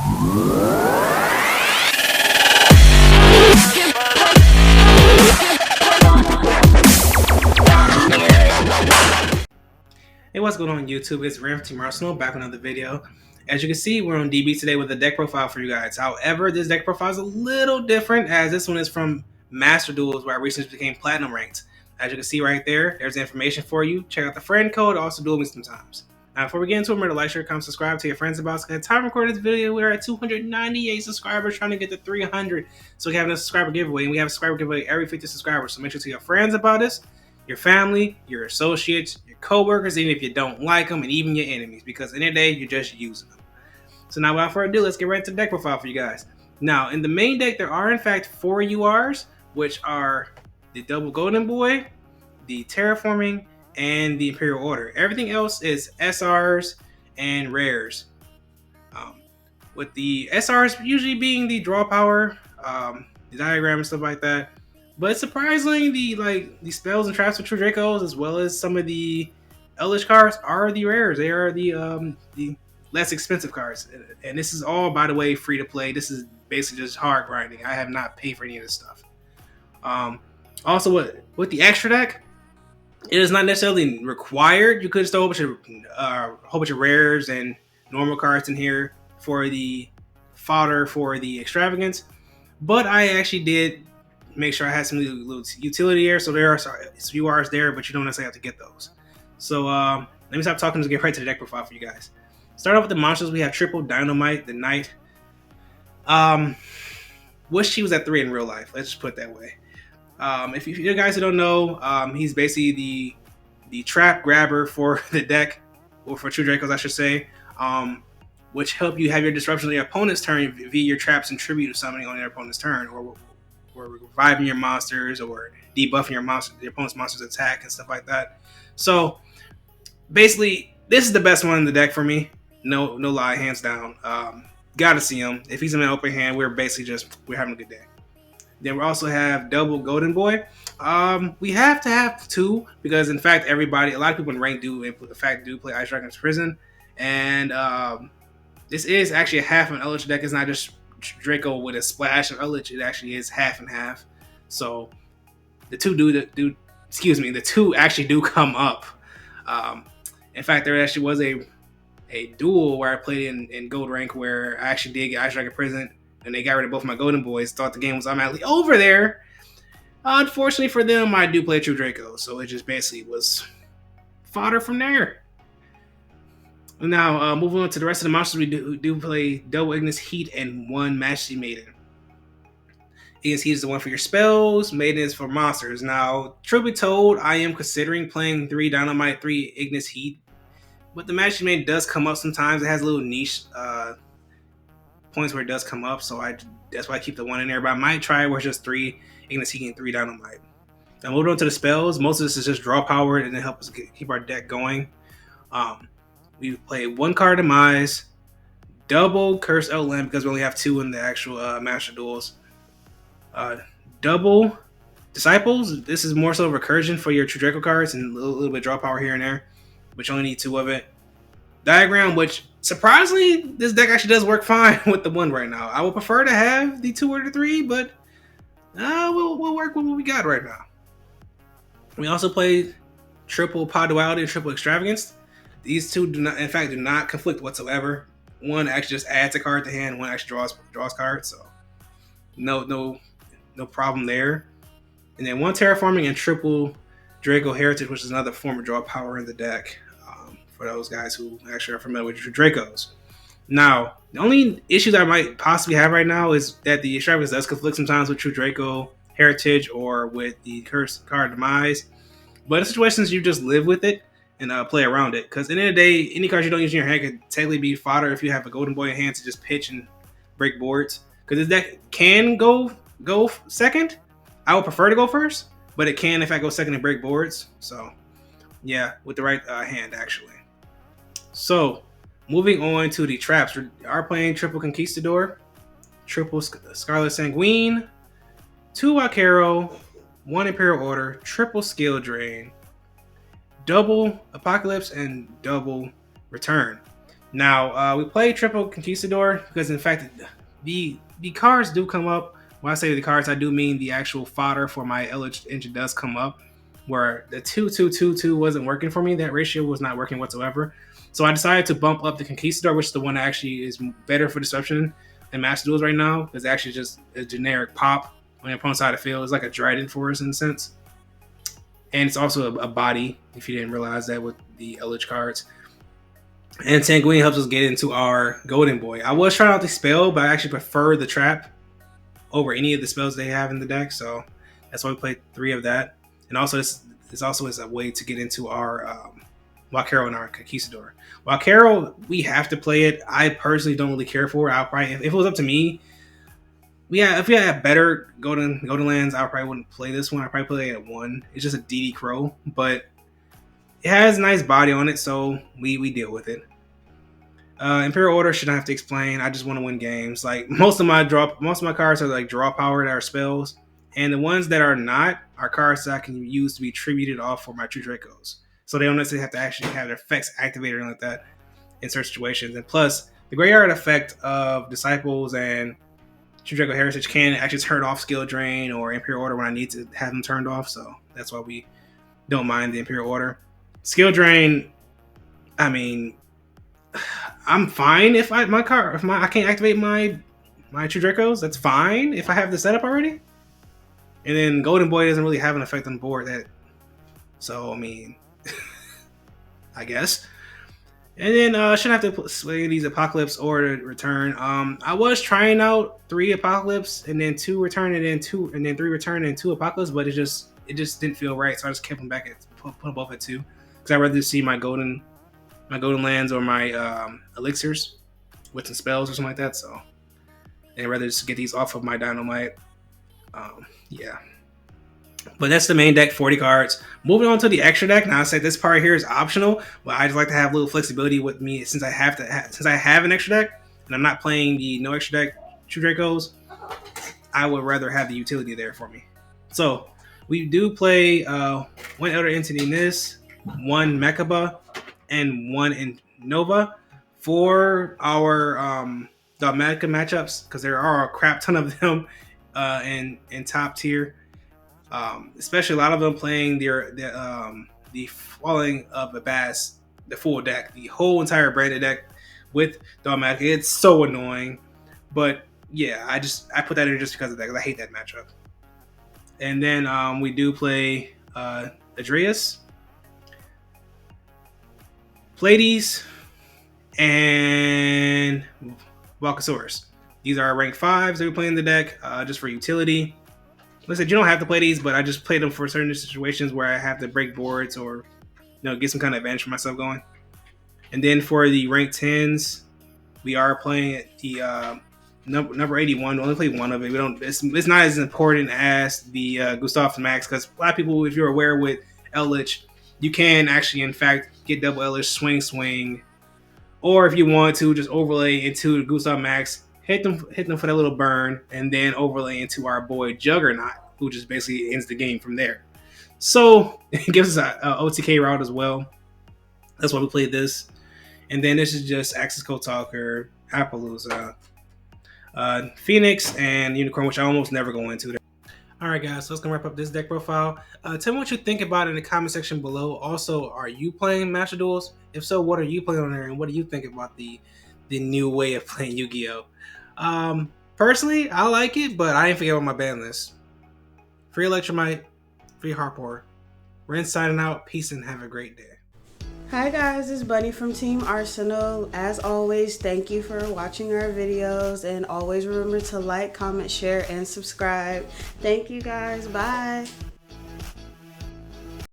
Hey, what's going on YouTube? It's Ram Team Arsenal back with another video. As you can see, we're on DB today with a deck profile for you guys. However, this deck profile is a little different as this one is from Master Duels, where I recently became Platinum ranked. As you can see right there, there's the information for you. Check out the friend code, also duel me sometimes. Now, before we get into it, remember to like, share, comment, subscribe, tell your friends about us. At the time of recording this video, we're at 298 subscribers, trying to get to 300. So we have a subscriber giveaway, and we have a subscriber giveaway every 50 subscribers. So make sure to tell your friends about us, your family, your associates, your co-workers, even if you don't like them, and even your enemies, because in the day, you're just using them. So now, without further ado, let's get right to the deck profile for you guys. Now, in the main deck, there are in fact 4 URs, which are the Double Golden Boy, the Terraforming, and the Imperial Order. Everything else is SRs and rares. With the SRs usually being the draw power, the diagram and stuff like that. But surprisingly, the spells and traps with True Dracos, as well as some of the Eldlich cards, are the rares. They are the less expensive cards. And this is all, by the way, free to play. This is basically just hard grinding. I have not paid for any of this stuff. Also, with the extra deck, it is not necessarily required. You could throw a whole bunch of rares and normal cards in here for the fodder for the extravagance. But I actually did make sure I had some little utility here. So there are some URs there, but you don't necessarily have to get those. So let me stop talking to get right to the deck profile for you guys. Start off with the monsters. We have Triple Dynamite, the Knight. Wish she was at 3 in real life. Let's just put it that way. If you guys who don't know, he's basically the trap grabber for the deck, or for True Dracos, I should say, which help you have your disruption on your opponent's turn via your traps and tribute summoning on your opponent's turn, or reviving your monsters, or debuffing your opponent's monster's attack and stuff like that. So basically, this is the best one in the deck for me. No lie, hands down. Gotta see him. If he's in an open hand, we're having a good day. Then we also have Double Golden Boy. We have to have 2 because, in fact, a lot of people in rank do play Ice Dragon's Prison, and this is actually a half an Eldlich deck. It's not just Draco with a splash of Eldlich. It actually is half and half. So the two actually do come up. In fact, there actually was a duel where I played in gold rank where I actually did get Ice Dragon Prison, and they got rid of both my golden boys. Thought the game was automatically over there. Unfortunately for them, I do play True Draco, so it just basically was fodder from there. Now, moving on to the rest of the monsters, we do play Double Ignis Heat and 1 Majesty Maiden. Ignis Heat is the one for your spells, Maiden is for monsters. Now, truth be told, I am considering playing 3 Dynamite, 3 Ignis Heat, but the Majesty Maiden does come up sometimes. It has a little niche points where it does come up, so that's why I keep the 1 in there. But I might try where it's just 3 Ignis Heat and 3 Dynamite. Now moving on to the spells, most of this is just draw power and it helps us keep our deck going. We play 1 card Demise, double Curse Outland because we only have 2 in the actual Master Duels. Double Disciples. This is more so recursion for your True Draco cards and a little bit of draw power here and there, but you only need 2 of it. Diagram, which surprisingly, this deck actually does work fine with the 1 right now. I would prefer to have the 2 or the 3, but we'll work with what we got right now. We also play Triple Pod Duality and Triple Extravagance. These 2 do not conflict whatsoever. 1 actually just adds a card to hand, 1 actually draws cards, so no problem there. And then 1 Terraforming and Triple Draco Heritage, which is another form of draw power in the deck. For those guys who actually are familiar with True Dracos. Now, the only issue that I might possibly have right now is that the extravagance does conflict sometimes with True Draco Heritage or with the Curse card Demise. But in situations, you just live with it and play around it. Because at the end of the day, any cards you don't use in your hand could technically be fodder if you have a Golden Boy in hand to just pitch and break boards. Because this deck can go second. I would prefer to go first, but it can if I go second and break boards. So, yeah, with the right hand, actually. So, moving on to the traps. We are playing Triple Conquistador, Triple Scarlet Sanguine, 2 Valkyro, 1 Imperial Order, Triple Skill Drain, Double Apocalypse, and Double Return. Now we play triple conquistador because in fact the cards do come up. When I say the cards, I do mean the actual fodder for my Eldlich engine does come up. Where the 2-2-2-2 wasn't working for me, that ratio was not working whatsoever. So I decided to bump up the conquistador, which is the one that actually is better for disruption in Master Duels right now. It's actually just a generic pop on your opponent's side of the field. It's like a Dryden for us in a sense. And it's also a body, if you didn't realize that with the Eldlich cards. And Sanguine helps us get into our Golden Boy. I was trying out the spell, but I actually prefer the trap over any of the spells they have in the deck. So that's why we played 3 of that. And also, this also is a way to get into our Wakero and our Conquistador. Wakero, we have to play it. I personally don't really care for it. I'll probably, if it was up to me, if we had better golden lands, I probably wouldn't play this one. I'd probably play it at 1. It's just a DD Crow, but it has a nice body on it, so we deal with it. Imperial Order should not have to explain. I just want to win games. Like most of my cards are like draw power that are spells. And the ones that are not are cards that I can use to be tributed off for my True Dracos. So they don't necessarily have to actually have their effects activated or like that in certain situations. And plus, the Graveyard effect of Disciples and True Draco Heritage can actually turn off Skill Drain or Imperial Order when I need to have them turned off. So that's why we don't mind the Imperial Order. Skill Drain, I mean, I'm fine if I can't activate my True Dracos. That's fine if I have the setup already. And then Golden Boy doesn't really have an effect on the board so I mean, I guess. And then shouldn't have to sway these Apocalypse or Return. I was trying out 3 Apocalypse and then 2 Return and then 3 Return and 2 Apocalypse, but it just didn't feel right. So I just kept them back put them both at 2 because I'd rather see my golden lands or my elixirs with some spells or something like that. So I'd rather just get these off of my Dynamite. Yeah, but that's the main deck, 40 cards. Moving on to the extra deck. Now I said this part here is optional, but I just like to have a little flexibility with me since I have an extra deck and I'm not playing the no extra deck True Dracos. I would rather have the utility there for me. So we do play 1 Elder Entity Nis, 1 Mechaba, and 1 Nova for our Dogmatica matchups because there are a crap ton of them. In top tier, especially a lot of them playing the Falling of Abyss, the full deck, the whole entire branded deck with Dogmatica. It's so annoying, but yeah, I put that in just because of that because I hate that matchup. And then we do play Adreus, Pleiades, and Valkysaurus. These are rank 5s that we play in the deck, just for utility. Like I said, you don't have to play these, but I just play them for certain situations where I have to break boards or get some kind of advantage for myself going. And then for the rank 10s, we are playing the number 81. We only play 1 of it. It's not as important as the Gustav Max because a lot of people, if you're aware with Eldlich, you can actually, in fact, get double Eldlich swing, or if you want to, just overlay into the Gustav Max. Hit them for that little burn, and then overlay into our boy Juggernaut, who just basically ends the game from there. So it gives us an OTK route as well. That's why we played this. And then this is just Axis Code Talker, Appaloosa, Phoenix, and Unicorn, which I almost never go into. Alright guys, so let's gonna wrap up this deck profile. Tell me what you think about it in the comment section below. Also, are you playing Master Duels? If so, what are you playing on there, and what do you think about the new way of playing Yu-Gi-Oh? Personally, I like it, but I didn't forget about my ban list. Free Electromite, free Harpor. Ren signing out. Peace and have a great day. Hi guys, it's Bunny from Team Arsenal. As always, thank you for watching our videos, and always remember to like, comment, share, and subscribe. Thank you guys. Bye.